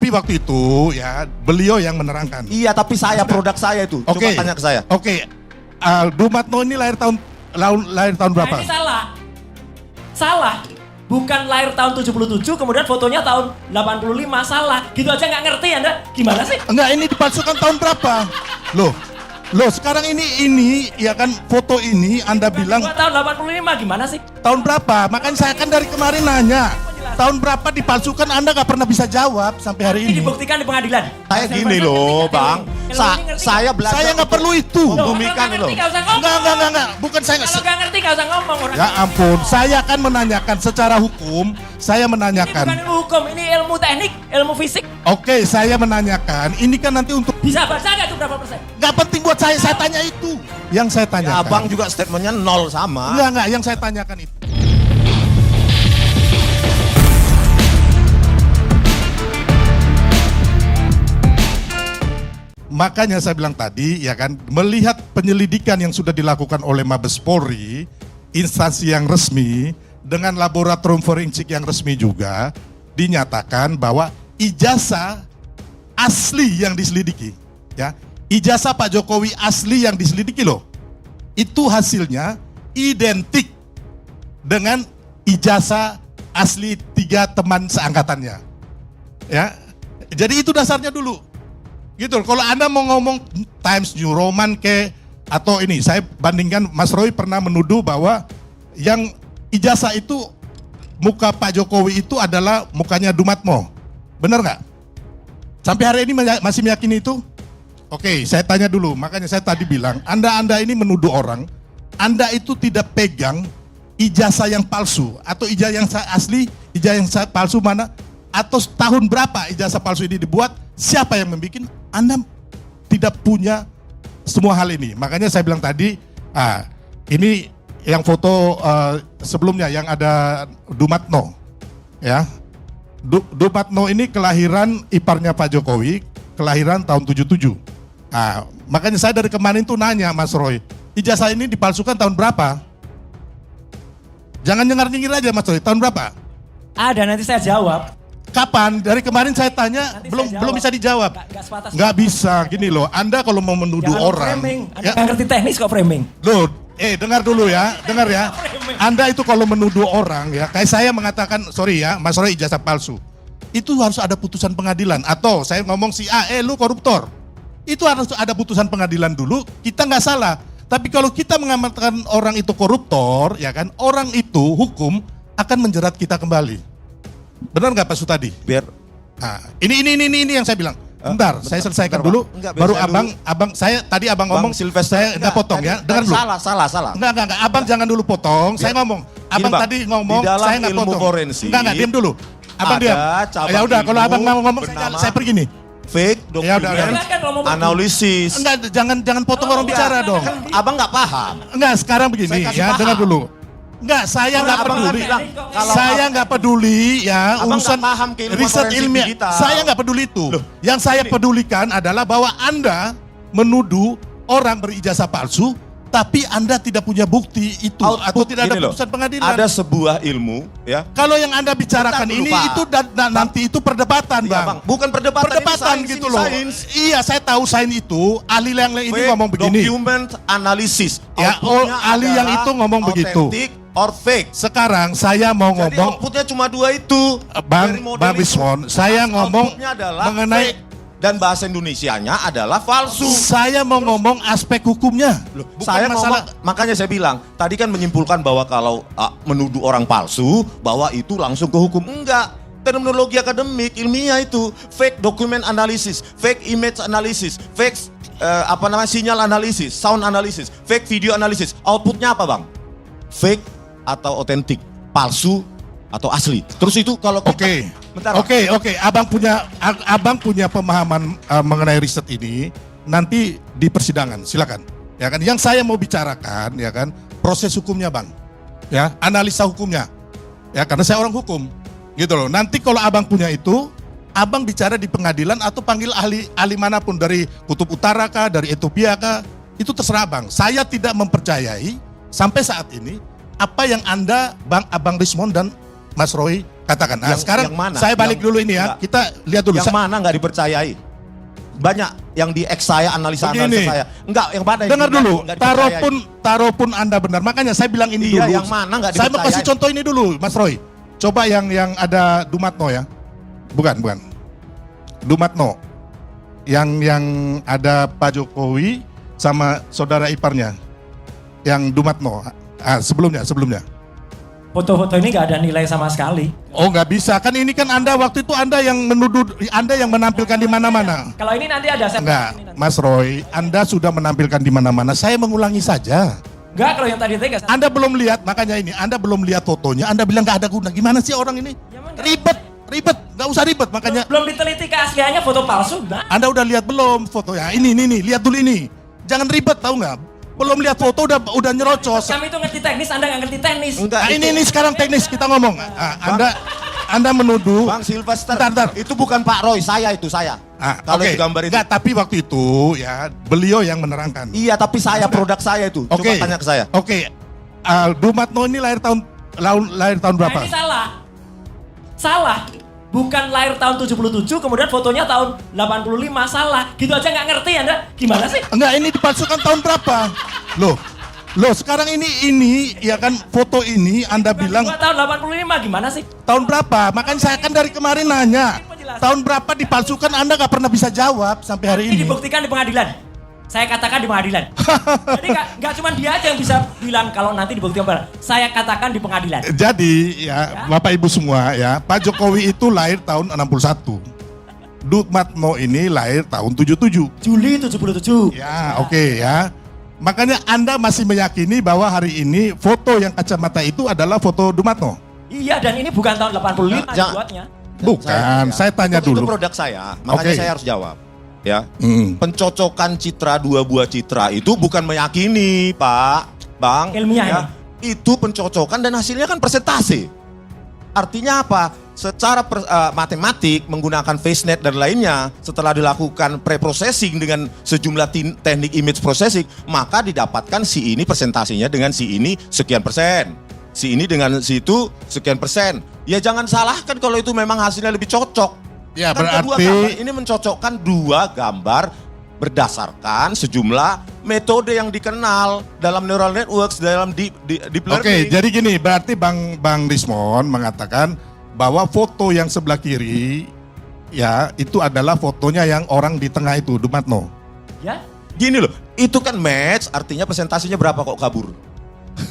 Tapi waktu itu ya beliau yang menerangkan. Iya, tapi saya produk saya itu. Coba tanya ke saya. Oke. Dumatno ini lahir tahun berapa? Nah, ini salah. Bukan lahir tahun 77, kemudian fotonya tahun 85, salah. Gitu aja nggak ngerti Anda, gimana sih? Enggak, ini dipalsukan tahun berapa? Loh, sekarang ini ya kan foto ini Anda bilang Tahun 85, gimana sih? tahun berapa? Makanya saya kan dari kemarin nanya. Tahun berapa dipalsukan Anda nggak pernah bisa jawab sampai hari Ini ini. dibuktikan di pengadilan. Saya gini loh, Bang. Saya belajar. Saya nggak perlu itu. Membumikan loh. Enggak. Bukan saya Kalau nggak ngerti nggak usah ngomong orang. Ya ampun, saya akan menanyakan secara hukum. Saya Ini menanyakan. bukan ilmu hukum, ini ilmu teknik, ilmu fisik. Oke, saya menanyakan. Ini kan nanti untuk Bisa baca nggak tuh berapa persen? nggak penting buat saya tanya itu. Yang saya Ya, tanyakan. abang juga statementnya 0 sama. Enggak, yang saya tanyakan itu. Makanya saya bilang tadi, ya kan, melihat penyelidikan yang sudah dilakukan oleh Mabes Polri, instansi yang resmi, dengan laboratorium forensik yang resmi juga, dinyatakan bahwa ijazah asli yang diselidiki, ya, ijazah Pak Jokowi asli yang diselidiki loh, itu hasilnya identik dengan ijazah asli 3 teman seangkatannya, ya. Jadi itu dasarnya dulu. Gitu, kalau Anda mau ngomong Times New Roman atau ini, saya bandingkan Mas Roy pernah menuduh bahwa yang ijazah itu muka Pak Jokowi itu adalah mukanya Dumatmo. Benar nggak? Sampai hari ini masih meyakini itu? Oke, saya tanya dulu, makanya saya tadi bilang, Anda ini menuduh orang, Anda itu tidak pegang ijazah yang palsu, atau ijazah yang asli, ijazah yang palsu mana, atau tahun berapa ijazah palsu ini dibuat, siapa yang membuat? Anda tidak punya semua hal ini. Makanya saya bilang tadi, ini yang foto sebelumnya yang ada Dumatno, ya. Dumatno ini kelahiran iparnya Pak Jokowi, kelahiran tahun 77. Makanya saya dari kemarin tuh nanya Mas Roy, ijazah ini dipalsukan tahun berapa? Jangan nyengir-nyengir aja Mas Roy, tahun berapa? Ada, nanti saya jawab. Kapan? Dari kemarin saya tanya, belum bisa dijawab. Nggak bisa, gini loh. Anda kalau mau menuduh Jangan orang, framing. Anda ya, nggak ngerti teknis kok framing. loh, dengar dulu ya, dengar ya. Anda itu kalau menuduh orang ya, kayak saya mengatakan, sorry ya, Mas Roy ijazah palsu. Itu harus ada putusan pengadilan. Atau saya ngomong si A, lu koruptor. Itu harus ada putusan pengadilan dulu, kita nggak salah. Tapi kalau kita mengamankan orang itu koruptor, ya kan, orang itu hukum akan menjerat kita kembali. Benar nggak Pak Sutadi? Biar ini yang saya bilang. Bentar, saya selesaikan dulu. Baru abang saya tadi abang ngomong, saya nggak potong ya. Dengar dulu. Salah. Enggak. Abang jangan dulu potong. Saya ngomong. Abang Bang, tadi ngomong, di dalam saya nggak ilmu potong. forensik, Enggak, diam dulu. Abang diam. Ya udah, kalau abang mau ngomong, saya pergi nih. Fake Ya document udah. analisis. Enggak, jangan potong orang bicara dong. Kan abang nggak paham. Enggak, sekarang begini Saya kasih ya, paham. dengar dulu. Enggak, saya nggak Abang peduli. bilang, kalau Saya nggak peduli ya Abang urusan nggak paham keilmuan riset forensik ilmiah. digital. Saya nggak peduli itu. Yang saya pedulikan adalah bahwa Anda menuduh orang berijazah palsu, tapi Anda tidak punya bukti itu atau tidak ada gini loh, putusan pengadilan. ada sebuah ilmu ya. Kalau yang Anda bicarakan Bentar dulu, ini Pak. itu nanti itu perdebatan, Iya, Bang. Bang. Bukan perdebatan ini gitu sains, loh. ini sains. Iya, saya tahu sains itu. Ahli yang ini Fake ngomong begini. document analysis. Ya, Outputnya ahli yang adalah itu ngomong begitu. authentic or fake. Sekarang saya mau Jadi ngomong, outputnya cuma 2 itu. Dari model Bang itu. Wismon, saya ngomong Outputnya adalah mengenai fake. Dan bahasa Indonesianya adalah palsu. saya mau ngomong aspek hukumnya. Bukan Saya masalah. makanya saya bilang, tadi kan menyimpulkan bahwa kalau menuduh orang palsu, bahwa itu langsung ke hukum. Enggak. Terminologi akademik, ilmiah itu. Fake document analysis, fake image analysis, fake sinyal analisis, sound analysis, fake video analysis. Outputnya apa Bang? Fake atau otentik, palsu atau asli. Terus itu kalau kita... Oke. Abang punya pemahaman mengenai riset ini nanti di persidangan. Silakan. Ya kan. Yang saya mau bicarakan ya kan proses hukumnya, Bang. Ya, analisa hukumnya. Ya, karena saya orang hukum. Gitu loh. Nanti kalau Abang punya itu, Abang bicara di pengadilan atau panggil ahli manapun dari Kutub Utara kah, dari Ethiopia kah, itu terserah Abang. Saya tidak mempercayai sampai saat ini apa yang Anda, Abang Rismon dan Mas Roy Katakan. Nah, Yang- sekarang yang mana? saya balik Yang- dulu ini ya. enggak. Kita lihat dulu. Yang mana nggak dipercayai? Banyak yang di X saya, analisa Begini. saya. Enggak, yang mana? yang Dengar tidak- dulu, nggak dipercayai? taruh pun Anda benar. Makanya saya bilang ini Iya, dulu. yang mana nggak Saya mau kasih dipercayai? contoh ini dulu, Mas Roy. Coba yang ada Dumatno ya. Bukan. Dumatno. Yang ada Pak Jokowi sama saudara iparnya. Yang Dumatno. Sebelumnya. Foto-foto ini nggak ada nilai sama sekali. Oh, nggak bisa. Kan ini kan Anda waktu itu Anda yang menuduh, Anda yang menampilkan di mana-mana. Kalau ini nanti ada saya Enggak, ini nanti. Mas Roy, Anda sudah menampilkan di mana-mana. Saya mengulangi saja. Enggak, kalau yang tadi nggak. Anda belum lihat, makanya ini, Anda belum lihat fotonya, Anda bilang nggak ada guna. Gimana sih orang ini? Ya, emang nggak Ribet, nggak usah ribet. Makanya Belum diteliti keasliannya foto palsu, enggak. Anda udah lihat belum foto ya? Ini, lihat dulu ini. Jangan ribet, tahu nggak? Belum lihat foto udah nyerocos. Kami itu ngerti teknis, Anda nggak ngerti teknis. Enggak, Nah, itu- ini sekarang teknis kita ngomong. Anda menuduh. Bang Sylvester, Bentar. itu bukan Pak Roy, itu saya. Kalau Oke. itu gambar itu. Nggak, tapi waktu itu ya beliau yang menerangkan. Iya, tapi saya produk saya itu. Coba Oke. tanya ke saya. Oke. Dumatno ini lahir tahun berapa? Nah, ini salah. Bukan lahir tahun 77, kemudian fotonya tahun 85, salah. Gitu aja nggak ngerti Anda. Gimana sih? Enggak, ini dipalsukan tahun berapa? Loh, sekarang ini ya kan foto ini Anda bilang Gua tahun 85, gimana sih? tahun berapa? Makanya saya kan dari kemarin nanya. Tahun berapa dipalsukan Anda nggak pernah bisa jawab sampai hari Nanti ini. dibuktikan di pengadilan. Saya katakan di pengadilan. Jadi nggak cuma dia aja yang bisa bilang kalau nanti dibuktikan. Saya katakan di pengadilan. Jadi ya, Bapak Ibu semua ya, Pak Jokowi itu lahir tahun 61. Dumatno ini lahir tahun 77. Juli 77. Ya, oke ya. Makanya Anda masih meyakini bahwa hari ini foto yang kacamata itu adalah foto Dumatno? Iya, dan ini bukan tahun 85 Jangan. dibuatnya. Bukan, saya tanya Itu dulu. produk saya, makanya Oke. saya harus jawab. Ya. Hmm. Pencocokan citra dua buah citra itu bukan meyakini, Pak, Bang. Ilmiah ya. Itu pencocokan dan hasilnya kan persentase. Artinya apa? Secara matematik menggunakan FaceNet dan lainnya, setelah dilakukan pre-processing dengan sejumlah teknik image processing, maka didapatkan si ini persentasenya dengan si ini sekian persen. Si ini dengan si itu sekian persen. Ya jangan salahkan kalau itu memang hasilnya lebih cocok. Ya, Kan kedua berarti gambar ini mencocokkan dua gambar berdasarkan sejumlah metode yang dikenal dalam neural networks, dalam deep learning. Oke, jadi gini, berarti Bang Rismon mengatakan bahwa foto yang sebelah kiri ya itu adalah fotonya yang orang di tengah itu, Dumatno. Ya, Gini loh, itu kan match, artinya presentasinya berapa kok kabur?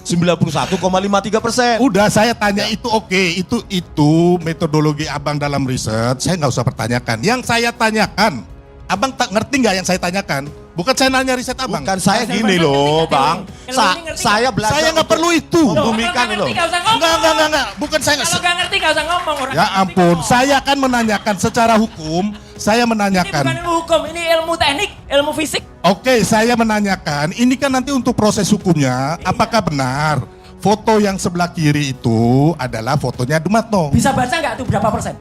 91,53%. Udah saya tanya itu oke, itu metodologi Abang dalam riset, saya nggak usah pertanyakan. Yang saya tanyakan, Abang tak ngerti nggak yang saya tanyakan? Bukan saya nanya riset Abang. Bukan saya Mas gini Irfan loh, ngerti Bang. nggak? Ilmu ini ngerti Saya nggak? belajar. Saya nggak untuk perlu itu. membumikan Kalau loh. nggak ngerti, nggak usah ngomong. Enggak. Bukan saya nggak. Kalau nggak ngerti, nggak usah ngomong. Orang Ya nggak ngerti ampun, ngomong. saya kan menanyakan secara hukum, saya Ini bukan menanyakan. ilmu hukum, ini ilmu teknik, ilmu fisik. Oke, saya menanyakan, ini kan nanti untuk proses hukumnya, apakah benar foto yang sebelah kiri itu adalah fotonya Dumatno? Bisa baca nggak tuh berapa persen?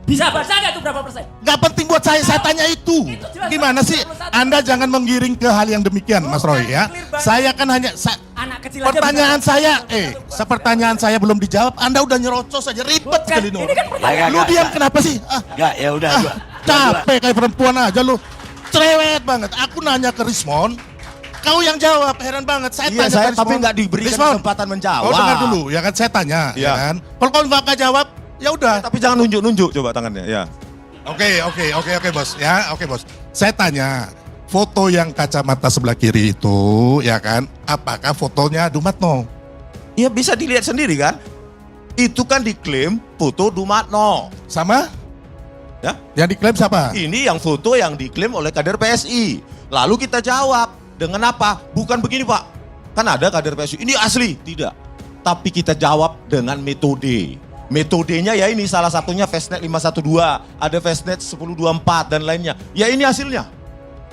Bisa baca nggak tuh berapa persen? Gak penting buat saya tanya itu. Itu jelas Gimana sih? 91. Anda jangan menggiring ke hal yang demikian, Mas Roy ya. clear banget. Saya kan hanya Anak kecil aja pertanyaan bisa- saya, pertanyaan saya belum dijawab, Anda udah nyerocos aja, ribet Bukan, sekali ini nih. kan pertanyaan. Lu diam kenapa sih? Enggak, ya udah. Capek kayak perempuan aja lu. Cerewet banget. Aku nanya ke Rismon, kau yang jawab, heran banget. Saya Iya, tanya saya ke Rismon. tapi nggak diberikan Rismon, kesempatan menjawab. kau dengar dulu, ya kan saya tanya, ya Iya. kan. Kalau kau nggak jawab, ya udah. Tapi jangan nunjuk-nunjuk coba tangannya, ya. Oke bos, ya oke bos. Saya tanya, foto yang kacamata sebelah kiri itu, ya kan, apakah fotonya Dumatno? Ya bisa dilihat sendiri kan. Itu kan diklaim foto Dumatno. Sama? Ya. Yang diklaim siapa? Ini yang foto yang diklaim oleh kader PSI. Lalu kita jawab dengan apa? Bukan begini Pak. Kan ada kader PSI, ini asli. Tidak. Tapi kita jawab dengan metode. Metodenya ya ini salah satunya FastNet 512, ada FastNet 1024 dan lainnya. Ya ini hasilnya.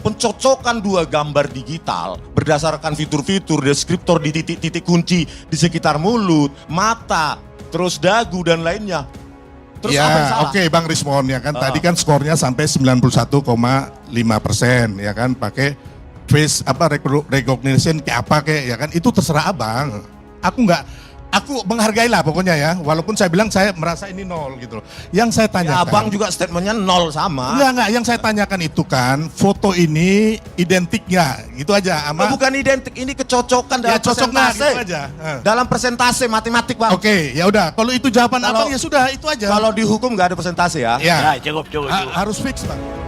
Pencocokan dua gambar digital berdasarkan fitur-fitur deskriptor di titik-titik kunci di sekitar mulut, mata, terus dagu dan lainnya. Terus apa yang Ya, salah? oke Bang Rismon ya kan. Tadi kan skornya sampai 91,5% ya kan, pakai face recognition kayak apa kayak ya kan, itu terserah Abang. Aku nggak Aku menghargai lah pokoknya ya, walaupun saya bilang saya merasa ini 0 gitu loh. Yang saya Ya, tanyakan, abang juga statementnya 0 sama. enggak, yang saya tanyakan itu kan foto ini identiknya, gitu aja. Oh, bukan identik, ini kecocokan dalam Ya, cocoknya persentase. gitu aja. Dalam persentase matematik, Bang. Oke, ya udah. Kalau itu jawaban Kalau- abang ya sudah itu aja. Kalau dihukum nggak ada persentase ya. ya, Ya, cukup. harus fix bang.